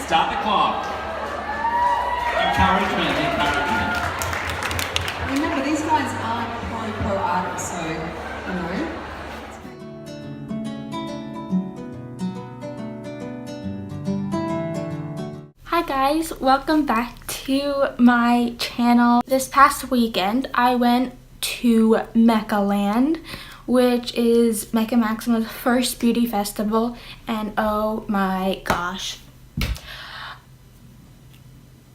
Stop the clock. Encouragement. Remember, these guys aren't pro artists, so, you know. Hi guys, welcome back to my channel. This past weekend, I went to Meccaland, which is Mecca Maxima's first beauty festival, and oh my gosh,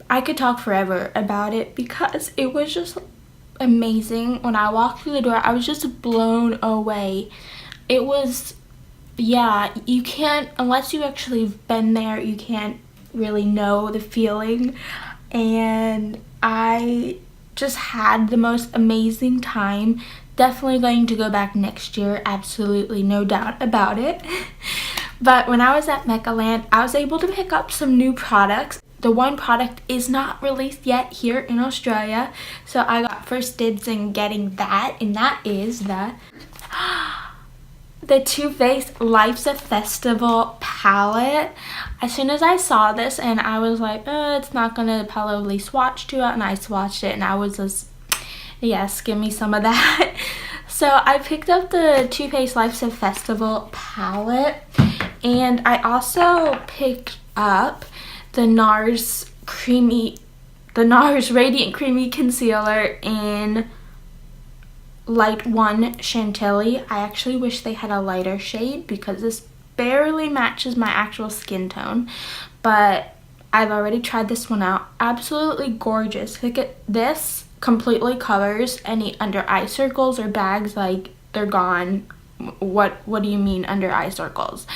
I could talk forever about it because it was just amazing. When I walked through the door, I was just blown away. It was, yeah, you can't, unless you actually have been there, you can't really know the feeling. And I just had the most amazing time. Definitely going to go back next year, absolutely no doubt about it. But when I was at Meccaland, I was able to pick up some new products. The one product is not released yet here in Australia, so I got first dibs in getting that, and that is the Too Faced Life's a Festival palette. As soon as I saw this, and I was like, it's not gonna probably swatch to it, and I swatched it, and I was just, yes, give me some of that. So I picked up the Too Faced Life's a Festival palette, and I also picked up the Nars Radiant Creamy Concealer in Light 1 Chantilly. I actually wish they had a lighter shade because this barely matches my actual skin tone, but I've already tried this one out. Absolutely gorgeous. Look at this. Completely covers any under eye circles or bags, like they're gone. What do you mean under eye circles?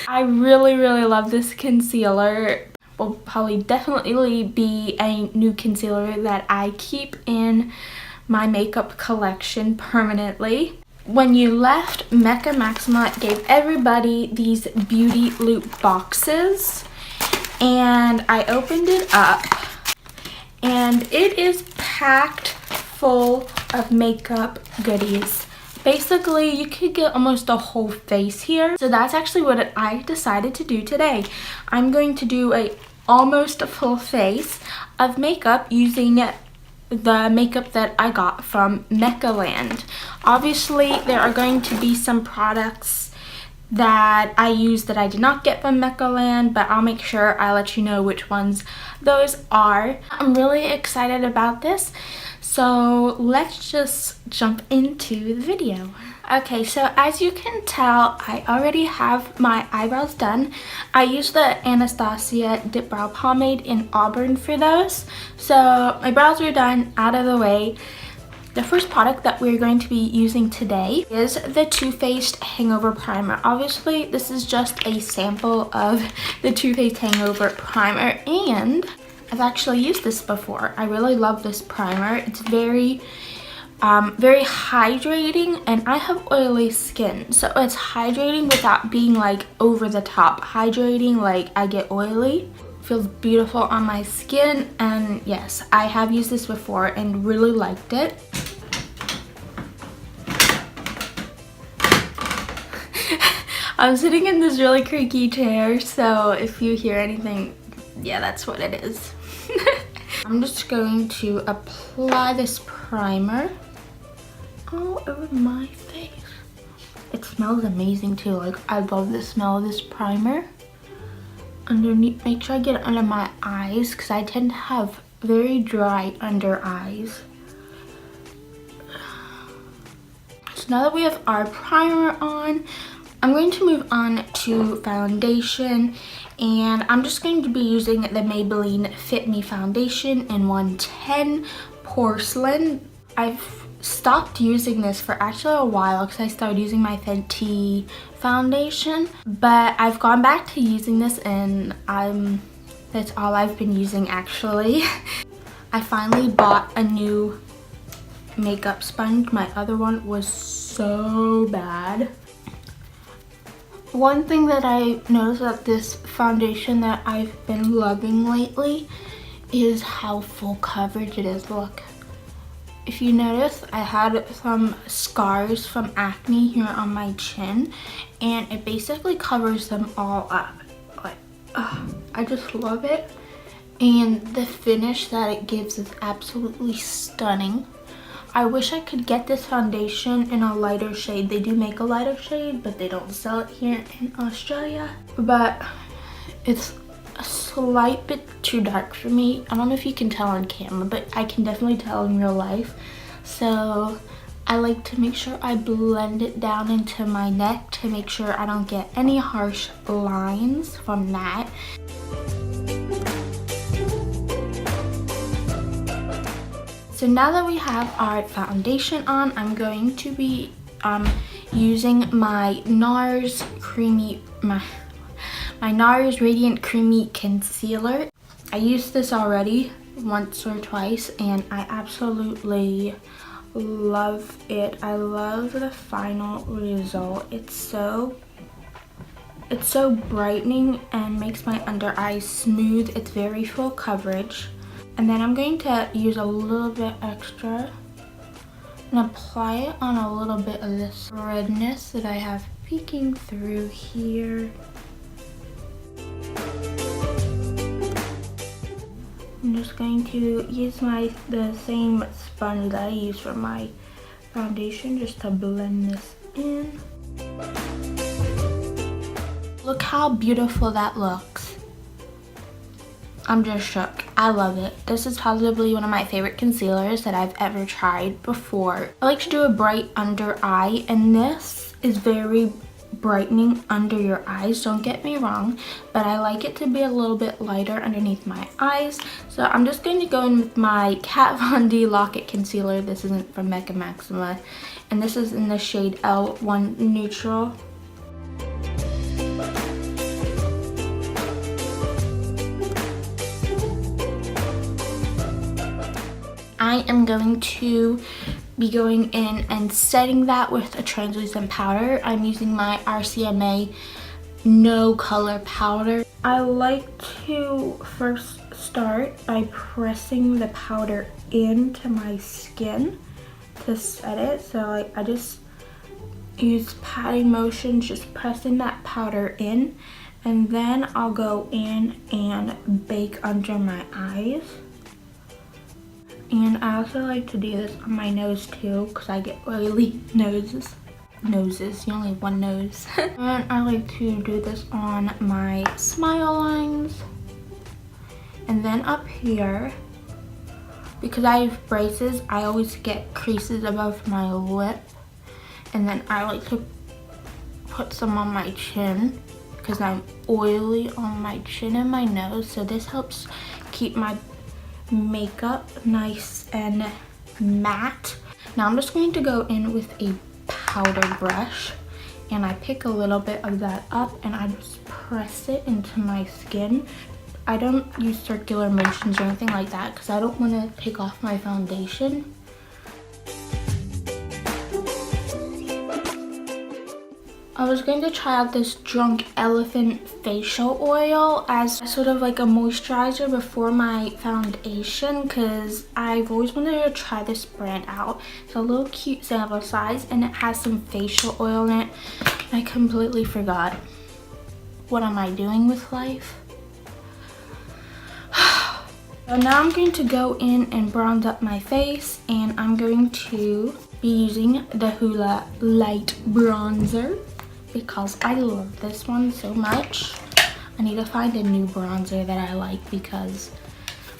I really love this concealer. Will probably definitely be a new concealer that I keep in my makeup collection permanently. When you left, Mecca Maxima gave everybody these beauty loop boxes, and I opened it up, and it is packed full of makeup goodies. Basically, you could get almost a whole face here. So that's actually what I decided to do today. I'm going to do a almost full face of makeup using the makeup that I got from Meccaland. Obviously, there are going to be some products that I use that I did not get from Meccaland, but I'll make sure I let you know which ones those are. I'm really excited about this. So let's just jump into the video. Okay, so as you can tell, I already have my eyebrows done. I used the Anastasia Dip Brow Pomade in Auburn for those. So my brows are done, out of the way. The first product that we're going to be using today is the Too Faced Hangover Primer. Obviously, this is just a sample of the Too Faced Hangover Primer, and I've actually used this before. I really love this primer. It's very hydrating, and I have oily skin, so it's hydrating without being like over the top hydrating like I get oily. Feels beautiful on my skin, and yes, I have used this before and really liked it. I'm sitting in this really creaky chair, so if you hear anything, yeah, that's what it is. I'm just going to apply this primer all over my face. It smells amazing too. Like, I love the smell of this primer. Underneath, make sure I get it under my eyes because I tend to have very dry under eyes. So now that we have our primer on, I'm going to move on to foundation, and I'm just going to be using the Maybelline Fit Me foundation in 110 Porcelain. I've stopped using this for actually a while because I started using my Fenty foundation, but I've gone back to using this, and that's all I've been using actually. I finally bought a new makeup sponge. My other one was so bad. One thing that I noticed about this foundation that I've been loving lately is how full coverage it is. Look, if you notice, I had some scars from acne here on my chin, and it basically covers them all up. Like, I just love it, and the finish that it gives is absolutely stunning. I wish I could get this foundation in a lighter shade. They do make a lighter shade, but they don't sell it here in Australia. But it's a slight bit too dark for me. I don't know if you can tell on camera, but I can definitely tell in real life. So I like to make sure I blend it down into my neck to make sure I don't get any harsh lines from that. So now that we have our foundation on, I'm going to be using my Nars my Nars Radiant Creamy Concealer. I used this already once or twice, and I absolutely love it. I love the final result. It's so brightening and makes my under eyes smooth. It's very full coverage. And then I'm going to use a little bit extra and apply it on a little bit of this redness that I have peeking through here. I'm just going to use the same sponge that I use for my foundation just to blend this in. Look how beautiful that looks. I'm just shook. I love it. This is probably one of my favorite concealers that I've ever tried before. I like to do a bright under eye, and this is very brightening under your eyes, don't get me wrong, but I like it to be a little bit lighter underneath my eyes. So I'm just going to go in with my Kat Von D Lock-It Concealer. This isn't from Mecca Maxima, and this is in the shade L1 Neutral. I am going to be going in and setting that with a translucent powder. I'm using my RCMA No Color Powder. I like to first start by pressing the powder into my skin to set it. So I just use patting motions, just pressing that powder in, and then I'll go in and bake under my eyes. And I also like to do this on my nose too, because I get oily noses. You only have one nose. And I like to do this on my smile lines. And then up here, because I have braces, I always get creases above my lip. And then I like to put some on my chin, because I'm oily on my chin and my nose. So this helps keep my makeup nice and matte. Now I'm just going to go in with a powder brush, and I pick a little bit of that up and I just press it into my skin. I don't use circular motions or anything like that because I don't want to take off my foundation. I was going to try out this Drunk Elephant facial oil as sort of like a moisturizer before my foundation, because I've always wanted to try this brand out. It's a little cute sample size and it has some facial oil in it. I completely forgot. What am I doing with life? So now I'm going to go in and bronze up my face, and I'm going to be using the Hoola Light Bronzer because I love this one so much. I need to find a new bronzer that I like because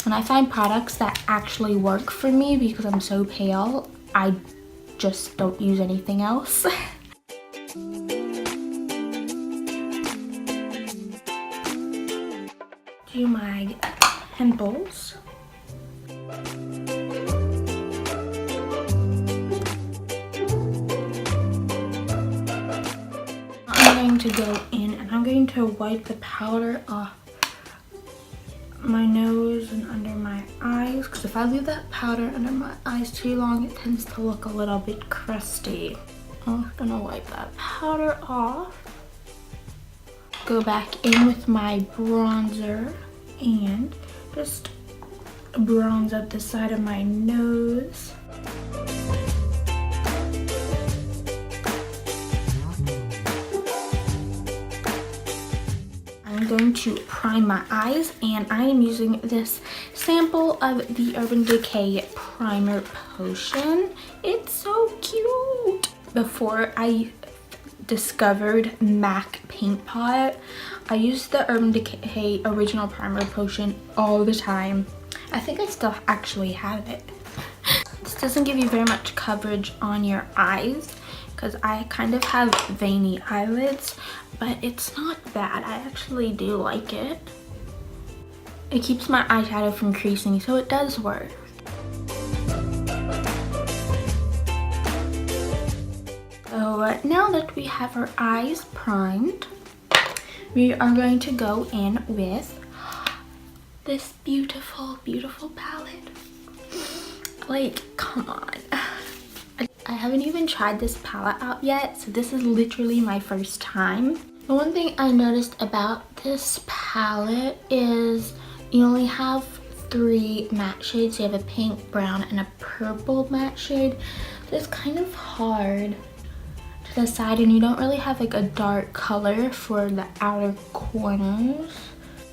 when I find products that actually work for me because I'm so pale, I just don't use anything else. Do my pimples. I'm going to go in and I'm going to wipe the powder off my nose and under my eyes because if I leave that powder under my eyes too long, it tends to look a little bit crusty. I'm gonna wipe that powder off. Go back in with my bronzer and just bronze up the side of my nose. I'm going to prime my eyes and I am using this sample of the Urban Decay Primer Potion. It's so cute! Before I discovered MAC Paint Pot, I used the Urban Decay Original Primer Potion all the time. I think I still actually have it. This doesn't give you very much coverage on your eyes because I kind of have veiny eyelids, but it's not bad. I actually do like it. It keeps my eyeshadow from creasing, so it does work. So now that we have our eyes primed, we are going to go in with this beautiful, beautiful palette. Like, come on. I haven't even tried this palette out yet, so this is literally my first time. The one thing I noticed about this palette is you only have 3 matte shades. You have a pink, brown, and a purple matte shade. So it's kind of hard to decide, and you don't really have like a dark color for the outer corners.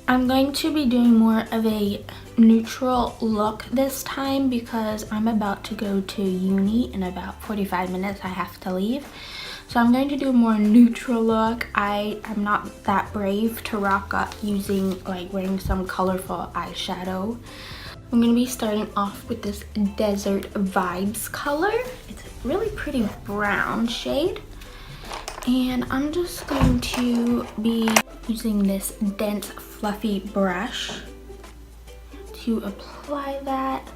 I'm going to be doing more of a neutral look this time because I'm about to go to uni in about 45 minutes. I have to leave. So I'm going to do a more neutral look. I am not that brave to rock up using like wearing some colorful eyeshadow. I'm going to be starting off with this Desert Vibes color. It's a really pretty brown shade. And I'm just going to be using this dense fluffy brush to apply that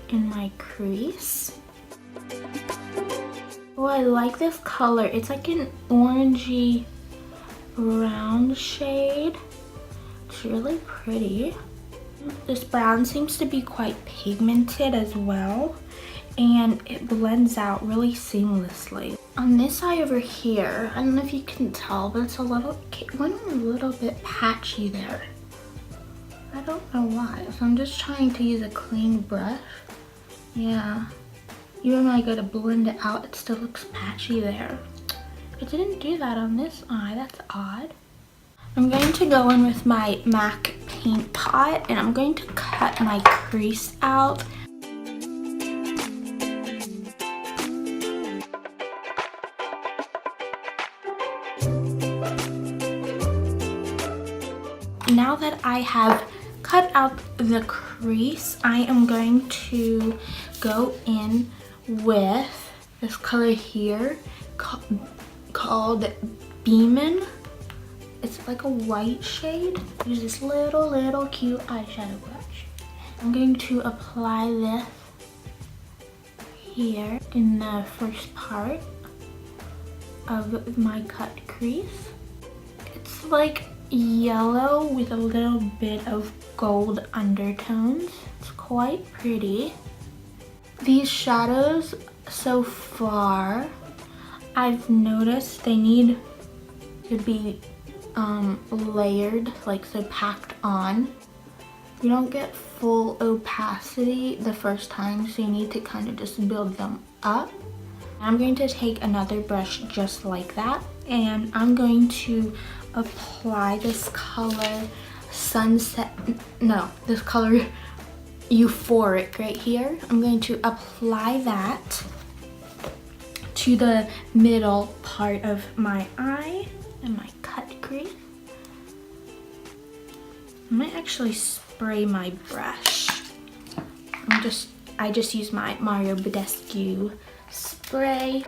in my crease. Oh, I like this color. It's like an orangey brown shade. It's really pretty. This brown seems to be quite pigmented as well, and it blends out really seamlessly. On this side over here, I don't know if you can tell, but it's a little, it went a little bit patchy there. I don't know why, so I'm just trying to use a clean brush. Yeah, even when I go to blend it out, it still looks patchy there. It didn't do that on this eye, that's odd. I'm going to go in with my MAC Paint Pot, and I'm going to cut my crease out. Now that I have cut out the crease, I am going to go in with this color here called Beamin'. It's like a white shade. Use this little cute eyeshadow brush. I'm going to apply this here in the first part of my cut crease. It's like yellow with a little bit of gold undertones. It's quite pretty. These shadows so far, I've noticed they need to be layered, like so packed on. You don't get full opacity the first time, so you need to kind of just build them up. I'm going to take another brush just like that, and I'm going to apply this color this color Euphoric right here. I'm going to apply that to the middle part of my eye and my cut crease. I might actually spray my brush. I just use my Mario Badescu spray.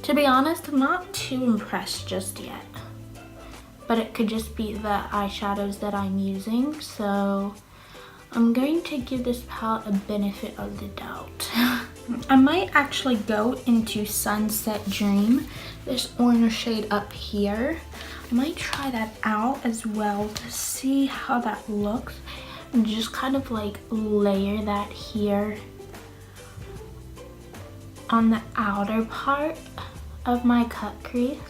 To be honest, I'm not too impressed just yet. But it could just be the eyeshadows that I'm using, so I'm going to give this palette a benefit of the doubt. I might actually go into Sunset Dream, this orange shade up here. I might try that out as well to see how that looks, and just kind of like layer that here on the outer part of my cut crease.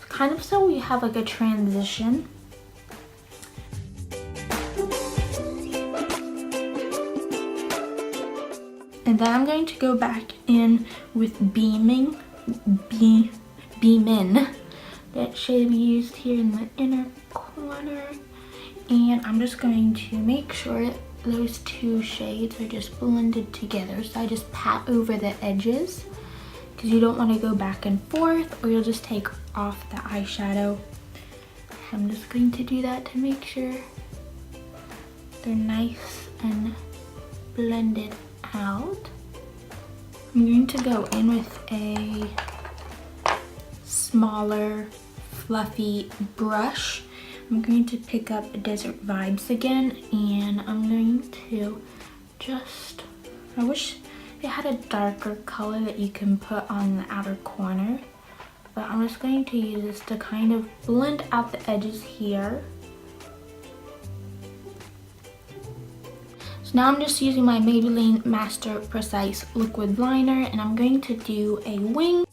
Kind of so we have like a transition. And then I'm going to go back in with Beaming, Beamin', that shade we used here in the inner corner. And I'm just going to make sure those two shades are just blended together. So I just pat over the edges, because you don't want to go back and forth or you'll just take off the eyeshadow. I'm just going to do that to make sure they're nice and blended out. I'm going to go in with a smaller fluffy brush. I'm going to pick up Desert Vibes again, and I'm going to just, I wish they had a darker color that you can put on the outer corner, but I'm just going to use this to kind of blend out the edges here. So now I'm just using my Maybelline Master Precise Liquid Liner, and I'm going to do a wing.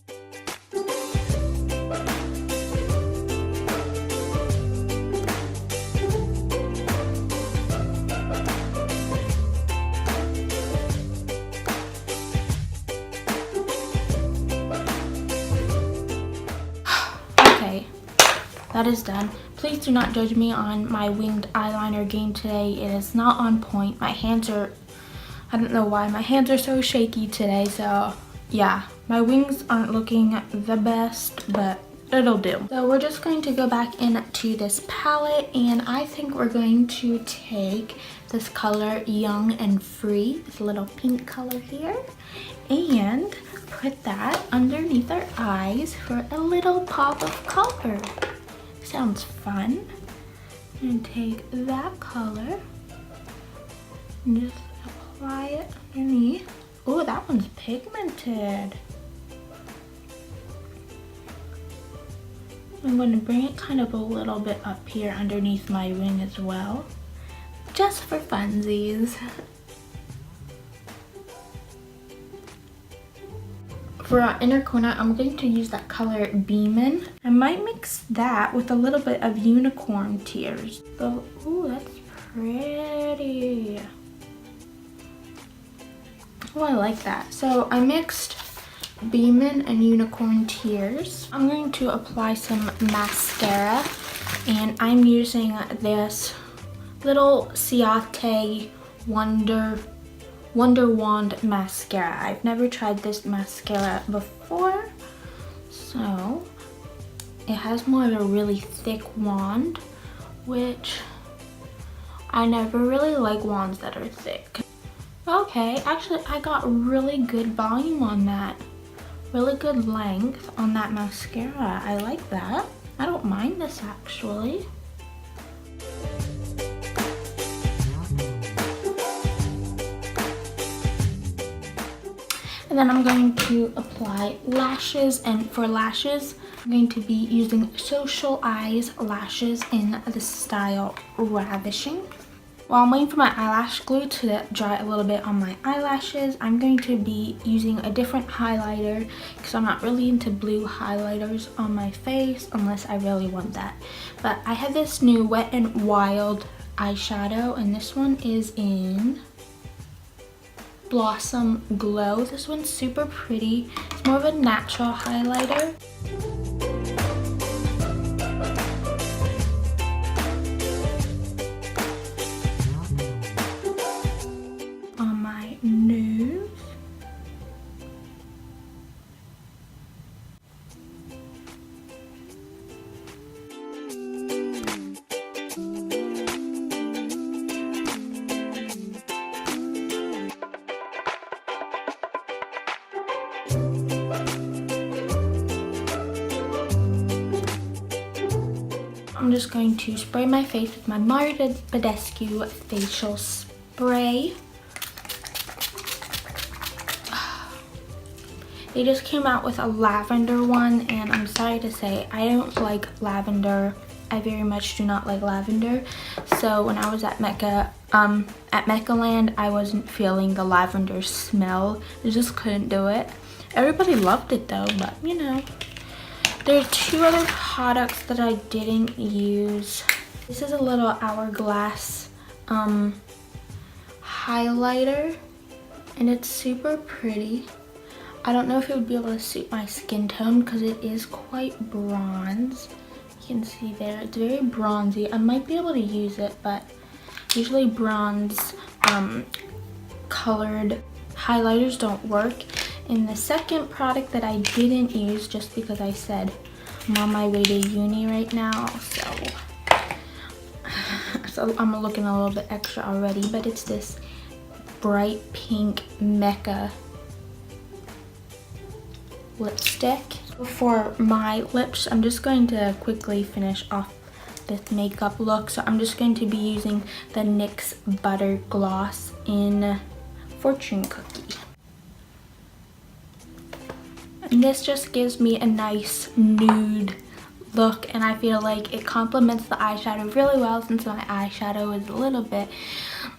That is done. Please do not judge me on my winged eyeliner game today. It is not on point. My hands are, I don't know why, my hands are so shaky today. So yeah, my wings aren't looking the best, but it'll do. So we're just going to go back into this palette, and I think we're going to take this color Young and Free, this little pink color here, and put that underneath our eyes for a little pop of color. Sounds fun. I'm gonna take that color and just apply it underneath. Oh, that one's pigmented. I'm going to bring it kind of a little bit up here underneath my wing as well, just for funsies. For our inner corner, I'm going to use that color Beamin'. I might mix that with a little bit of Unicorn Tears. So, ooh, that's pretty. Oh, I like that. So I mixed Beamin' and Unicorn Tears. I'm going to apply some mascara, and I'm using this little Ciate Wonderwand mascara. I've never tried this mascara before, so it has more of a really thick wand, which I never really like wands that are thick. Okay, actually I got really good volume on that, really good length on that mascara. I like that. I don't mind this actually. And then I'm going to apply lashes, and for lashes, I'm going to be using Social Eyes lashes in the style Ravishing. While I'm waiting for my eyelash glue to dry a little bit on my eyelashes, I'm going to be using a different highlighter because I'm not really into blue highlighters on my face unless I really want that. But I have this new Wet n Wild eyeshadow, and this one is in Blossom Glow. This one's super pretty. It's more of a natural highlighter. I'm just going to spray my face with my Badescu facial spray. They just came out with a lavender one, and I'm sorry to say, I don't like lavender. I very much do not like lavender. So when I was at Meccaland, I wasn't feeling the lavender smell. I just couldn't do it. Everybody loved it though, but you know. There are two other products that I didn't use. This is a little hourglass highlighter, and it's super pretty. I don't know if it would be able to suit my skin tone because it is quite bronze. You can see there, it's very bronzy. I might be able to use it, but usually bronze colored highlighters don't work. And the second product that I didn't use, just because I said I'm on my way to uni right now, so I'm looking a little bit extra already, but it's this bright pink Mecca lipstick. For my lips, I'm just going to quickly finish off this makeup look. So I'm just going to be using the NYX Butter Gloss in Fortune Cookie. And this just gives me a nice nude look, and I feel like it complements the eyeshadow really well since my eyeshadow is a little bit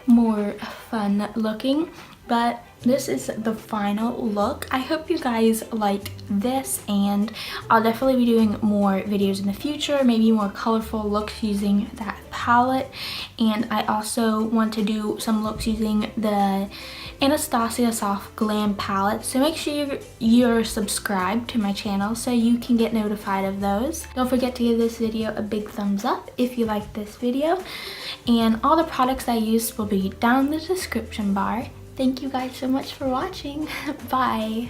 more fun looking. But this is the final look. I hope you guys liked this, and I'll definitely be doing more videos in the future, maybe more colorful looks using that palette. And I also want to do some looks using the Anastasia Soft Glam palette, so make sure you're subscribed to my channel so you can get notified of those. Don't forget to give this video a big thumbs up if you like this video, and all the products I used will be down in the description bar. Thank you guys so much for watching. Bye.